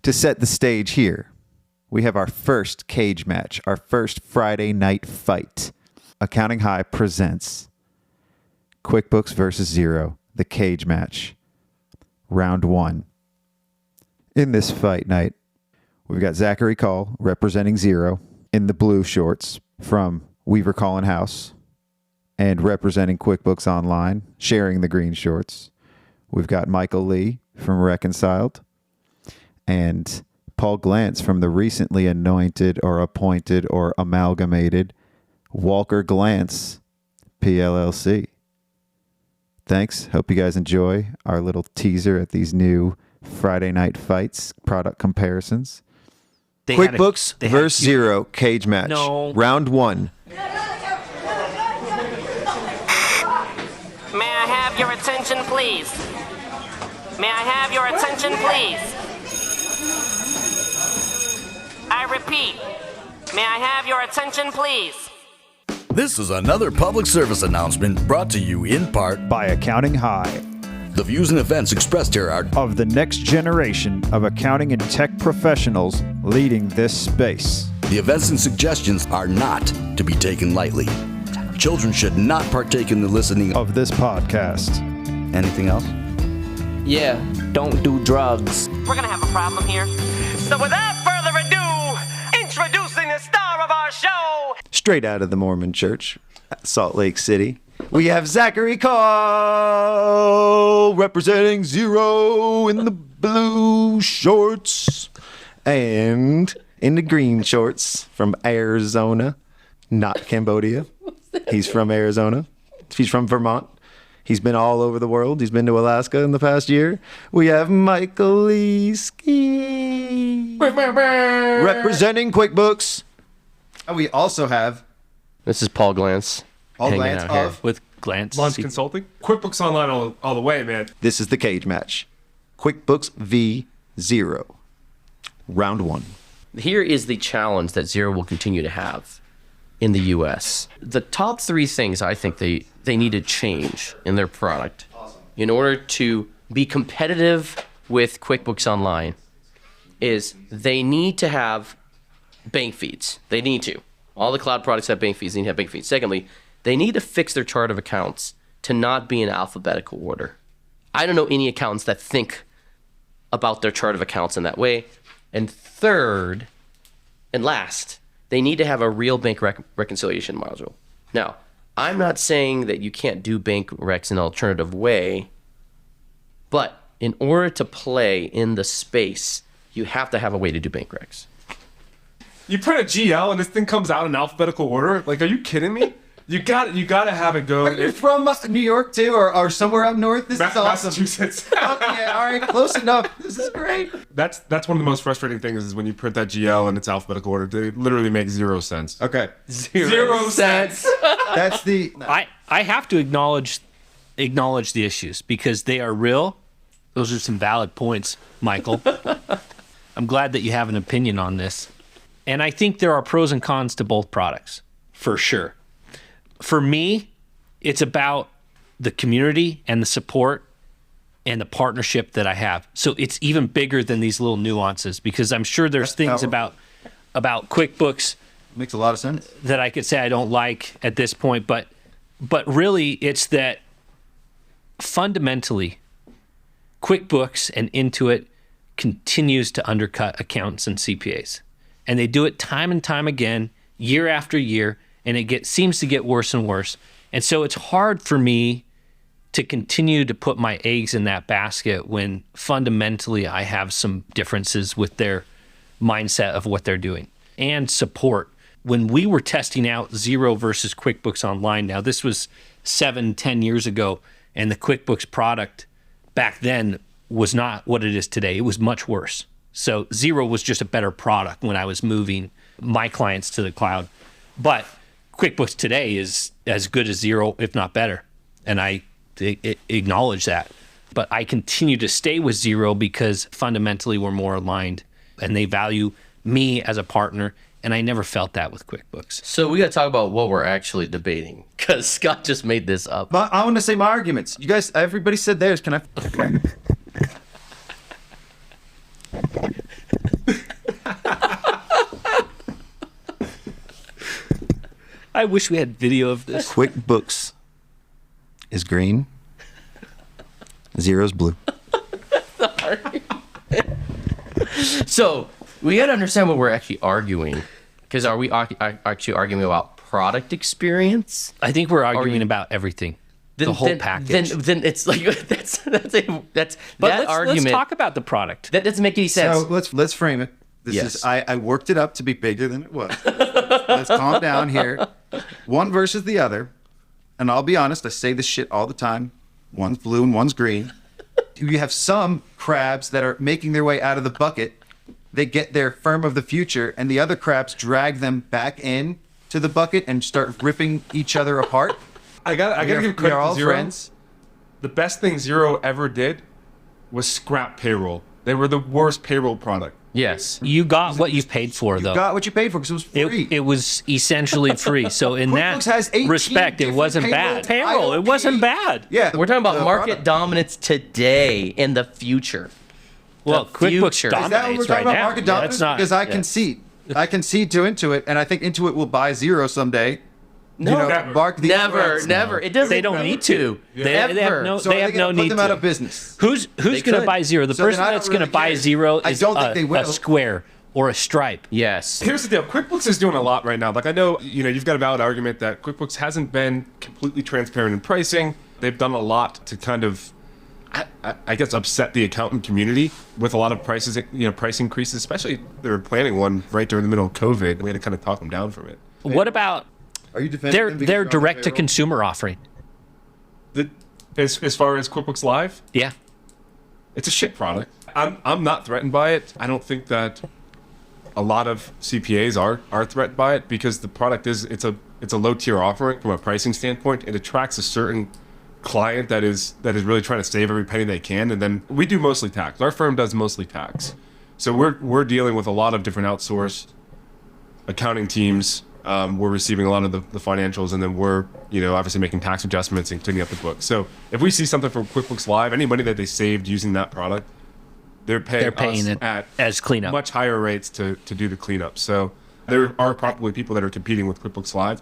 To set the stage here, we have our first cage match, our first Friday night fight. Accounting High presents QuickBooks versus Xero, the cage match, round 1. In this fight night, we've got Zachary Call representing Xero in the blue shorts from Weaver Collin House, and representing QuickBooks Online, sharing the green shorts. We've got Michael Lee from Reconciled, and Paul Glantz from the recently anointed or appointed or amalgamated Walker Glantz, PLLC. Thanks. Hope you guys enjoy our little teaser at these new Friday night fights, product comparisons. QuickBooks versus Xero cage match. No. Round 1. May I have your attention, please? May I have your attention, please? I repeat, may I have your attention, please? This is another public service announcement brought to you in part By Accounting High, the views and events expressed here are of the next generation of accounting and tech professionals leading this space. the events and suggestions are not to be taken lightly. Children should not partake in the listening Of this podcast. anything else. Yeah, don't do drugs. We're gonna have a problem here. So without further ado, introducing the star of our show, Straight out of the Mormon Church, Salt Lake City, we have Zachary Call representing Xero in the blue shorts and in the green shorts from Arizona, not Cambodia. He's from Arizona. He's from Vermont. He's been all over the world. He's been to Alaska in the past year. We have Michael Lee Ski representing QuickBooks. And we also have This is Paul Glantz. Paul hanging Glantz out here. of With Glantz. Glantz Consulting. QuickBooks Online all the way, man. This is the cage match. QuickBooks v. Xero. Round 1. Here is the challenge that Xero will continue to have in the U.S. The top 3 things I think they need to change in their product in order to be competitive with QuickBooks Online is they need to have bank feeds. They need to. All the cloud products have bank feeds. They need to have bank feeds. Secondly, they need to fix their chart of accounts to not be in alphabetical order. I don't know any accountants that think about their chart of accounts in that way. And third, and last, they need to have a real bank reconciliation module. Now, I'm not saying that you can't do bank recs in an alternative way, but in order to play in the space, you have to have a way to do bank recs. You print a GL and this thing comes out in alphabetical order? Like, are you kidding me? You got to have it go. Are you from New York too, or somewhere up north? This is awesome. Massachusetts. Okay, all right, close enough. This is great. That's one of the most frustrating things is when you print that GL and it's alphabetical order. They literally make 0 sense. Okay, 0 cents. that's the. I have to acknowledge the issues because they are real. Those are some valid points, Michael. I'm glad that you have an opinion on this. And I think there are pros and cons to both products, for sure. For me, it's about the community and the support and the partnership that I have. So it's even bigger than these little nuances because I'm sure there's things about QuickBooks Makes a lot of sense. that I could say I don't like at this point, but really it's that fundamentally QuickBooks and Intuit continues to undercut accountants and CPAs. And they do it time and time again, year after year, and it seems to get worse and worse. And so it's hard for me to continue to put my eggs in that basket when fundamentally I have some differences with their mindset of what they're doing and support. When we were testing out Xero versus QuickBooks Online, now this was 7-10 years ago, and the QuickBooks product back then was not what it is today. It was much worse. So Xero was just a better product when I was moving my clients to the cloud. But QuickBooks today is as good as Xero, if not better. And I acknowledge that. But I continue to stay with Xero because fundamentally we're more aligned and they value me as a partner. And I never felt that with QuickBooks. So we got to talk about what we're actually debating because Scott just made this up. But I want to say my arguments. You guys, everybody said theirs. Can I? I wish we had video of this. QuickBooks is green. Xero's blue. So we got to understand what we're actually arguing. Because are we actually arguing about product experience? I think we're arguing about everything. The whole package. Then it's like that's But that argument. let's talk about the product. That doesn't make any sense. So let's frame it. This Yes. is I worked it up to be bigger than it was. Let's calm down here. One versus the other. And I'll be honest, I say this shit all the time. One's blue and one's green. You have some crabs that are making their way out of the bucket. They get their firm of the future, and the other crabs drag them back in to the bucket and start ripping each other apart. I gotta give We credit are all to Xero. friends. The best thing Xero ever did was scrap payroll. They were the worst payroll product. Yes. You got what you paid for, though. You got what you paid for because it was free. It was essentially free. So in QuickBooks that has 18 respect, it different wasn't payroll bad. Payroll, it wasn't bad. Yeah, We're talking about the market product. dominance today and the future. Well, The QuickBooks future. Is that Is that what we're dominates talking right about, now. market Yeah, dominance? that's not. Because I concede. I concede to Intuit, and I think Intuit will buy Xero someday. No, You know, Never. mark these Never, words. never. It doesn't. They don't need to. They have no. So they are have they no gonna need put them to. out of business? Who's going to could. buy Xero? The So then person I don't that's going to really buy care. Xero I is don't think they a will. Square or a Stripe. Yes. Here's the deal. QuickBooks is doing a lot right now. Like I know, you've got a valid argument that QuickBooks hasn't been completely transparent in pricing. They've done a lot to kind of, I guess, upset the accountant community with a lot of price increases. Especially they were planning one right during the middle of COVID. We had to kind of talk them down from it. What about Are you defending them because their you're on the direct to payroll? consumer offering? As far as QuickBooks Live, Yeah. it's a shit product. I'm not threatened by it. I don't think that a lot of CPAs are threatened by it because the product it's a low tier offering from a pricing standpoint. It attracts a certain client that is really trying to save every penny they can, and then we do mostly tax. Our firm does mostly tax, so we're dealing with a lot of different outsourced accounting teams. We're receiving a lot of the financials, and then we're obviously making tax adjustments and cleaning up the books. So if we see something from QuickBooks Live, any money that they saved using that product, they're paying it at as cleanup. much higher rates to do the cleanup. So there are probably people that are competing with QuickBooks Live.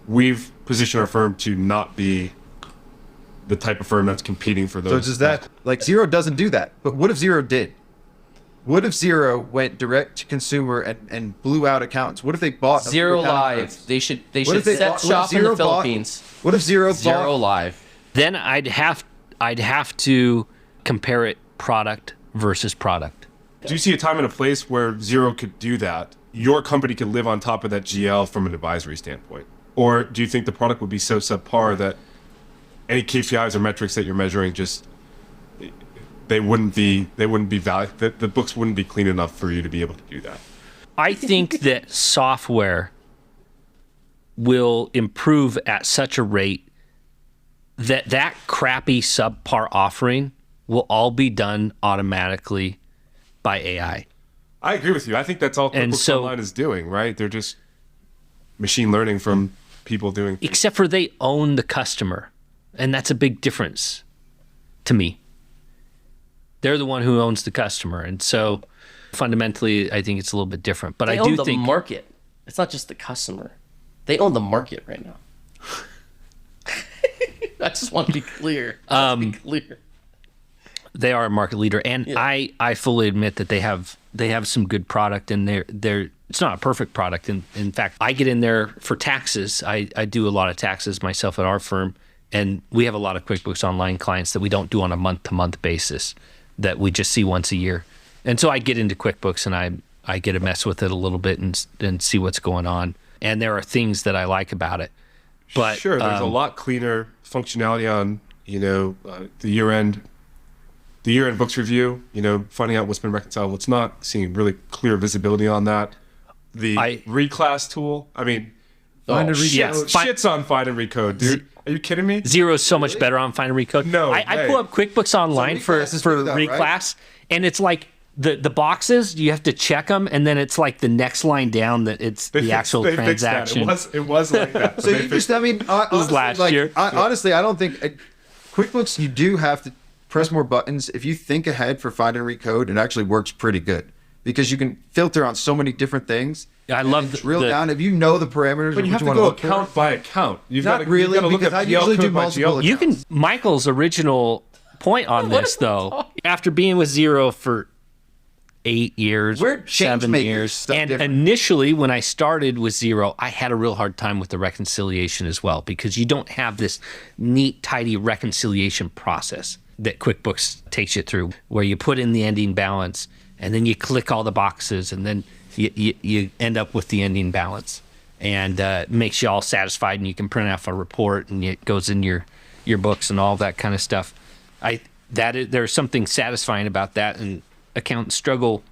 We've positioned our firm to not be the type of firm that's competing for So those. does that, like, Xero doesn't do that. But what if Xero did? What if Xero went direct to consumer and blew out accountants? What if they bought Zero accounting Live. firms? They should What set if they bought- what if shop in the Xero bought- Philippines. What if Xero Zero bought? Live. Then I'd have to compare it product versus product. Do you see a time and a place where Xero could do that? Your company could live on top of that GL from an advisory standpoint? Or do you think the product would be so subpar that any KPIs or metrics that you're measuring just they wouldn't be valid? The books wouldn't be clean enough for you to be able to do that. I think that software will improve at such a rate that crappy subpar offering will all be done automatically by AI. I agree with you. I think that's all And QuickBooks so- Online is doing, right? They're just machine learning from people doing. Except for they own the customer. And that's a big difference to me. They're the one who owns the customer. And so fundamentally, I think it's a little bit different. But They I own do the think market. It's not just the customer. They own the market right now. I just want to be clear. they are a market leader. And Yeah. I fully admit that they have some good product, and they're it's not a perfect product. In fact, I get in there for taxes. I do a lot of taxes myself at our firm, and we have a lot of QuickBooks Online clients that we don't do on a month-to-month basis, that we just see once a year. And so I get into QuickBooks and I get to mess with it a little bit and see what's going on. And there are things that I like about it. But Sure, there's a lot cleaner functionality on the year-end books review. Finding out what's been reconciled, what's not, seeing really clear visibility on that. The reclass tool. I mean, Find and recode. yes. shit's on find and recode, dude. Are you kidding me? Xero is so much better on Find and Recode. No I way. pull up QuickBooks Online for reclass is pretty good, right? reclass, and it's like the boxes, you have to check them, and then it's like the next line down that it's the actual They fixed that. transaction. It was like that. So you just, I mean, honestly, last like, year. honestly, I don't think QuickBooks. You do have to press more buttons. If you think ahead for Find and Recode, it actually works pretty good because you can filter on so many different things. I love drill down. If you know the parameters, But you have to want go look for, account by account. You've Not got to, really, you got to look because at I usually GL do code by multiple GL. You can. Michael's original point on this, though, after being with Xero for 8 years, We're change 7 makers, years, stuff and different. initially when I started with Xero, I had a real hard time with the reconciliation as well, because you don't have this neat, tidy reconciliation process that QuickBooks takes you through, where you put in the ending balance and then you click all the boxes and then you end up with the ending balance, and makes you all satisfied, and you can print off a report and it goes in your books and all that kind of stuff. There's something satisfying about that, and accountants struggle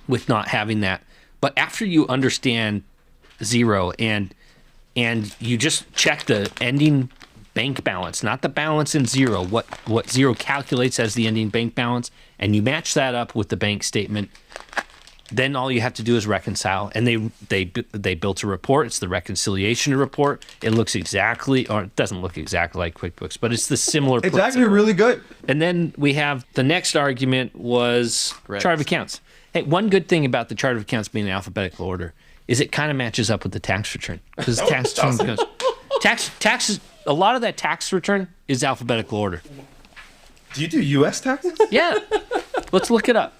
with not having that. But after you understand Xero and you just check the ending bank balance, not the balance in Xero, what Xero calculates as the ending bank balance, and you match that up with the bank statement, then all you have to do is reconcile. And they built a report. It's the reconciliation report. It looks exactly, or it doesn't look exactly like QuickBooks, but it's the similar it's principle. actually really good. And then we have the next argument was chart of accounts. Hey, one good thing about the chart of accounts being in alphabetical order is it kind of matches up with the tax return, because tax return goes taxes. A lot of that tax return is alphabetical order. Do you do U.S. taxes? Yeah, let's look it up.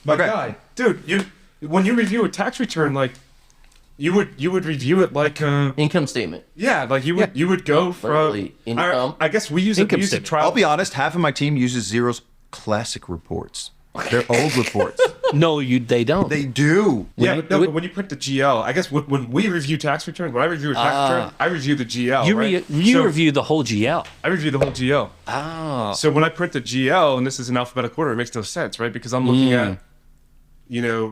My guy, dude, when you review a tax return, like you would review it like Income statement. yeah, like you would go from Literally, income. I guess we use Income a statement. trial. I'll be honest, half of my team uses Xero's classic reports. They're old reports. No, they don't. They do. Yeah, but when you print the GL, I guess when we review tax returns, when I review a tax return, I review the GL. you So review the whole GL. I review the whole GL. Oh, So when I print the GL, and this is in alphabetical order, it makes no sense, right? Because I'm looking at,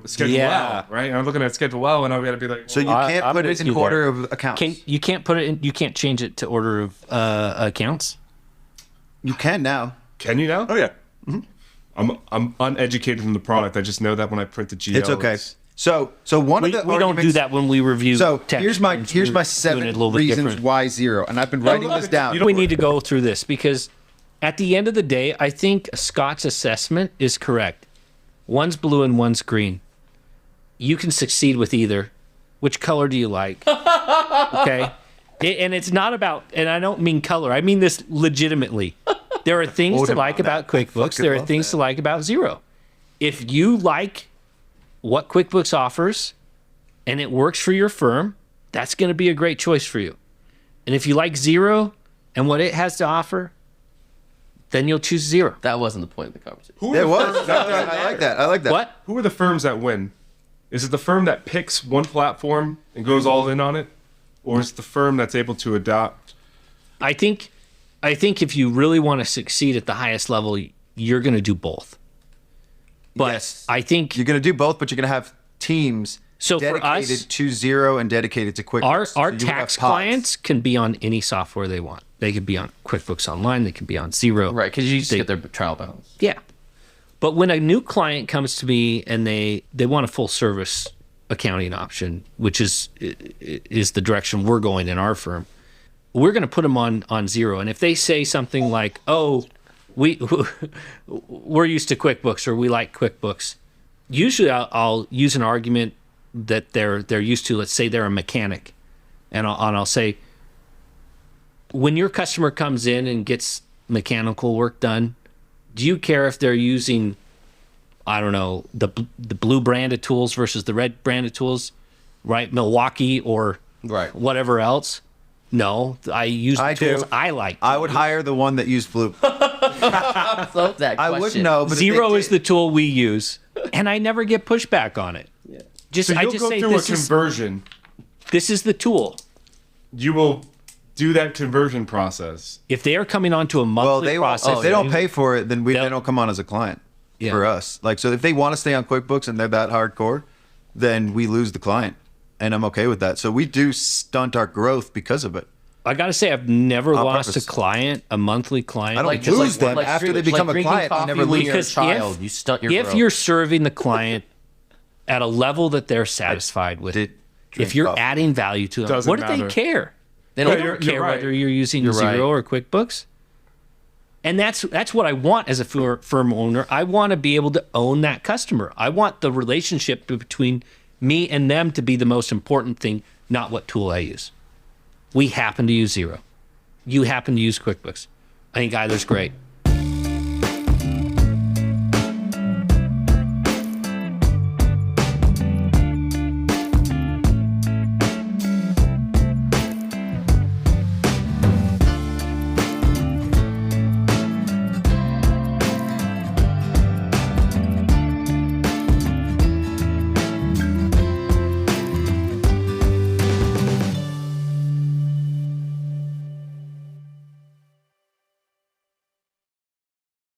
Schedule Yeah. L, right? And I'm looking at Schedule L, and I'm gonna be like, So you can't I'm put it with in you there. order of accounts. you can't put it in. You can't change it to order of accounts. You can now. can you now? Oh yeah. I'm uneducated in the product. I just know that when I print the GL, It's okay. So one We of the don't do arguments- that when we review. So tax here's my returns. We're doing it 7 a little bit reasons different. why Xero, and I've been writing this down. We need to go through this, because at the end of the day, I think Scott's assessment is correct. One's blue and one's green. You can succeed with either. Which color do you like? Okay. And it's not about, and I don't mean color, I mean this legitimately. There are things to like about QuickBooks. There are things to like about Xero. If you like what QuickBooks offers and it works for your firm, that's going to be a great choice for you. And if you like Xero and what it has to offer, then you'll choose Xero. That wasn't the point of the conversation. There was. I like that. I like that. What? Who are the firms that win? Is it the firm that picks one platform and goes all in on it, or is it the firm that's able to adopt? I think if you really want to succeed at the highest level, you're going to do both. But Yes. I think You're going to do both, but you're going to have teams So for dedicated us- to Xero and dedicated to QuickBooks. our So you have tax pods. clients can be on any software they want. They could be on QuickBooks Online. They can be on Xero. Right, because you just get their trial balance. Yeah. But when a new client comes to me and they want a full service accounting option, which is the direction we're going in our firm, we're going to put them on Xero. And if they say something like, "Oh, we're used to QuickBooks," or "We like QuickBooks," usually I'll use an argument that they're used to. Let's say they're a mechanic, and I'll say, when your customer comes in and gets mechanical work done, do you care if they're using, I don't know, the blue branded tools versus the red branded tools, right? Milwaukee or Right. whatever else? No, I use the I tools do. I like. I would hire the one that used blue. So that I question. wouldn't know, but Xero if is the tool we use, and I never get pushback on it. Yeah. Just So I you'll just go say through a this is conversion. the tool. You will do that conversion process. If they are coming onto a monthly Well, they won't, process, if they don't pay for it, then they They'll- don't come on as a client Yeah. for us. Like, so if they want to stay on QuickBooks and they're that hardcore, then we lose the client, and I'm okay with that. So we do stunt our growth because of it. I got to say, I've never On lost purpose. a client, a monthly client. I don't just lose them after they become a drinking client. You coffee never when leave. you're a Because child. You stunt your if growth. you're serving the client at a level that they're satisfied with, did drink if you're coffee. adding value to them, Doesn't what do matter. they care? They They don't don't you're care right. whether you're using You're Xero right. or QuickBooks. And that's what I want as a firm owner. I want to be able to own that customer. I want the relationship between me and them to be the most important thing, not what tool I use. We happen to use Xero. You happen to use QuickBooks. I think either's great.